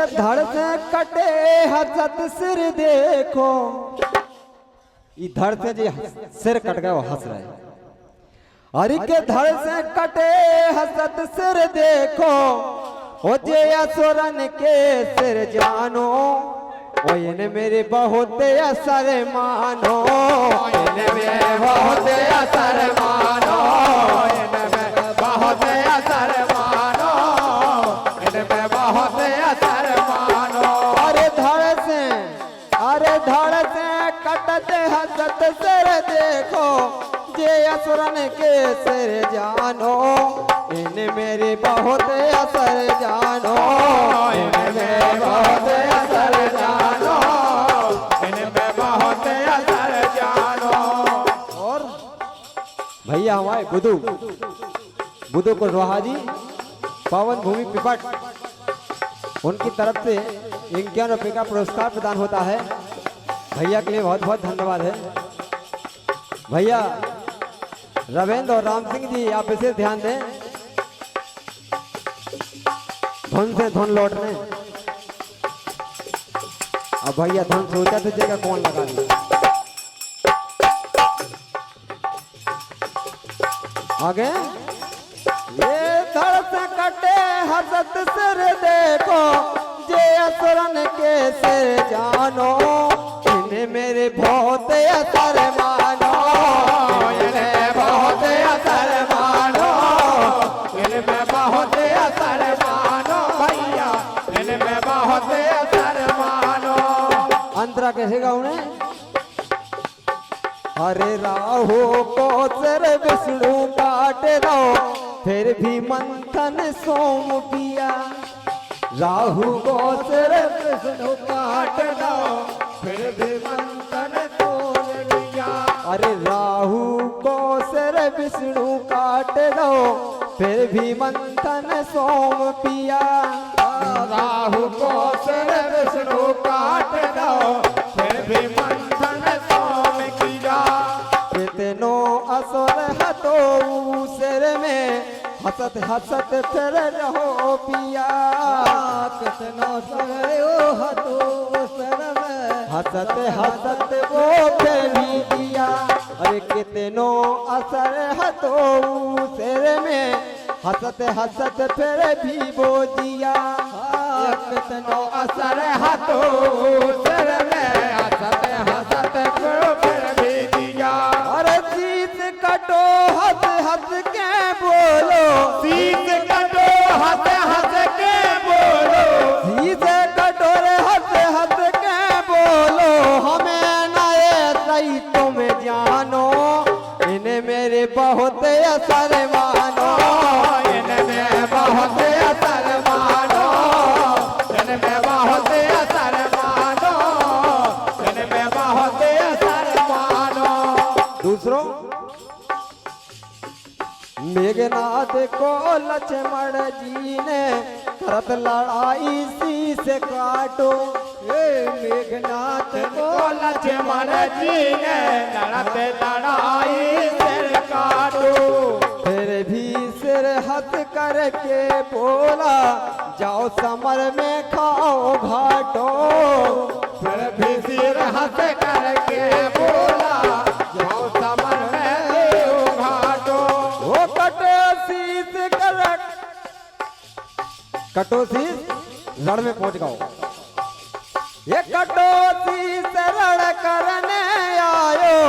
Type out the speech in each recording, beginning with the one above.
के धड़ से कटे हसत सिर देखो, ये धड़ से जी सिर कट गया वो हंस रहे। अरे के धड़ से कटे हसत सिर देखो, ओ जे असुरन के सिर जानो, ओ इन्हें मेरे बहुत असर मानो, इन्हें मेरे बहुत असर मानो, इन्हें में बहुत असर मानो, इन्हें में बहुत असर मानो। अरे धड़ से कटते हसत सिर देखो, जे असुरन के सिर जानो, इन्हें मेरे बहुत असर जानो, इन्हें में बहुत असर जानो, इन्हें में बहुत असर जानो। और भैया हमारे बुद्धू को रोहा जी पावन भूमि पिपट उनकी तरफ से 51 रुपये का पुरस्कार प्रदान होता है। भैया के लिए बहुत बहुत धन्यवाद है। भैया रविंद्र और राम सिंह जी आप इसे ध्यान दें, धुन से धुन लौटने। अब भैया धुन सोचा तो जगह कौन लगा दिया आगे। ये धड़ से कटे हसत सिर देखो, जे असुरन के सिर जानो, इन्हें मेरे बहुत असर मानो, इन्हें बहुत असर मानो, इनमें बहुत असर मानो भैया, इनमें बहुत असर मानो। अंतरा कैसे गाऊं ने? अरे राहु को सिर विष्णु काट दो, फिर भी मंथन सोम पिया, राहु को सिर विष्णु काट दो, फिर भी मंथन सोम पिया। अरे राहु को सिर विष्णु काट दो, फिर भी मंथन सोम पिया, राहु को सिर विष्णु काट दो, फिर भी मंथन सोम किया। कितनो असुर हतो सिर में, हसत हसत फिर रहो पिया, कितनो असुर हतो सिर में, हसत हसत वो फिर भी दिया। अरे कितनो असर हतो सिर में, हसत हसत फिर भी वो दिया, कितनो असर हतो सिर में, हसत हसत फिर भी दिया। अरे शीत कटो हंस हंस के बोलो, शीत कटो हंस हंस के बोलो, शीत कटो रे हंस हंस के बोलो, हमें ना ये सही तुम जानो, इन्हें मेरे बहुत असर मानो, इनमें बहुत असर मानो, इनमें बहुत असर मानो, इनमें बहुत असर मानो। दूसरों मेघनाथ को लक्ष्मण जी ने करत लड़ाई सी से काटो, मेघनाथ को लक्ष्मण जी ने लड़त लड़ाई सिर काटो, फिर भी सिर हथ करके बोला, जाओ समर में खाओ घाटो, फिर भी सिर हथ करके बोला, जाओ समर में खाओ घाटो। वो कटोसीस रण में पहुंच गओ, ये कटोसीस रण करने आयो,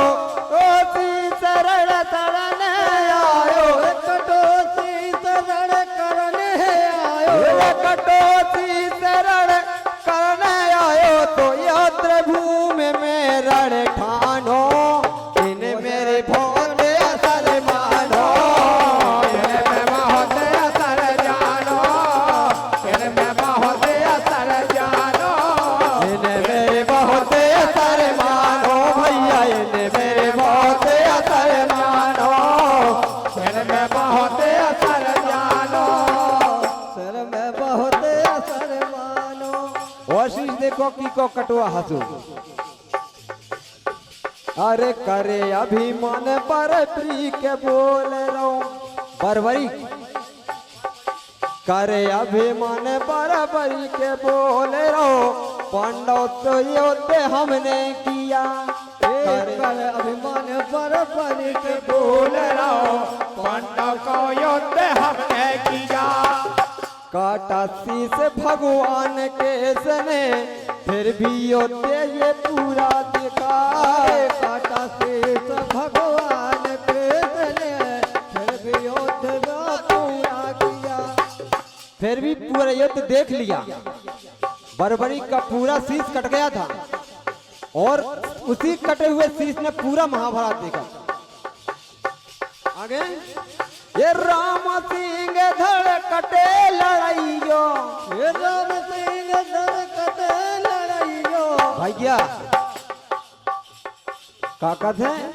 कटोसीस रण करने आयो, कटोसीस रण करने आयो, कटोसीस रण करने आयो, तो यात्र भूमि में रण ठानो, इन्हें मेरे बहुत असर मानो, इन्हें बहुत असर जानो, इन्हें बहुत असर जानो, इन्हें मेरे बहुत असर मानो भैया, इन्हें मेरे बहुत असर मानो, इनमें बहुत असर जानो, सर में बहुत असर मानो। और शीश देखो की को कटुआ हंसू, अरे करे अभिमान पर प्री के बोल रहा हूं, बरबरी करे अभिमान बराबरी के बोल रहो, पांडव तो युद्ध हमने किया। करे अभिमान बराबरी के बोल रहो, पांडव को युद्ध हमने किया। काटा शीस भगवान के सने, फिर भी युद्ध ये पूरा दिखा। काटा शीस भगवान के सने, फिर भी युद्ध पूरा किया। फिर भी पूरा युद्ध देख लिया, बर्बरी का पूरा शीश कट गया था और उसी कटे हुए शीश ने पूरा महाभारत देखा। आगे ये राम सिंह धड़ कटे लड़ाइयो, ये राम सिंह धड़ कटे लड़ाइयो। भैया का कहते हैं,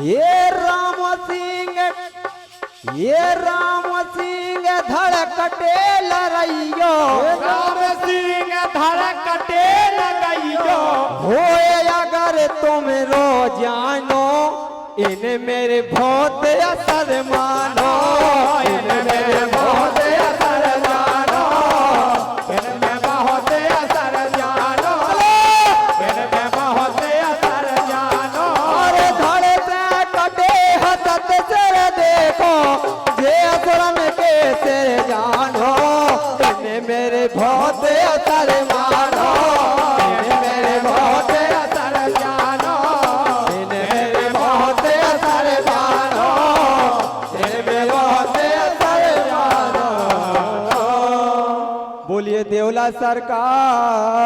ये राम सिंह धड़ कटे लड़ाइयो, राम सिंह धड़ कटे लड़ाइयो। होए अगर तुम रो जानो, इन मेरे बहुत असर मानो, इन मेरे बहुत असर जानो, इनमें बहुत असर जानो, इनमें बहुत असर जानो। और धड़ से कटे हसत सिर देखो, जे असुरन के सिर जानो, इन मेरे बहुत असर मानो, इन मेरे बहुत असर जानो, इन मेरे बहुत असर जानो, इन मेरे बहुत असर जानो। बोलिए देवला सरकार।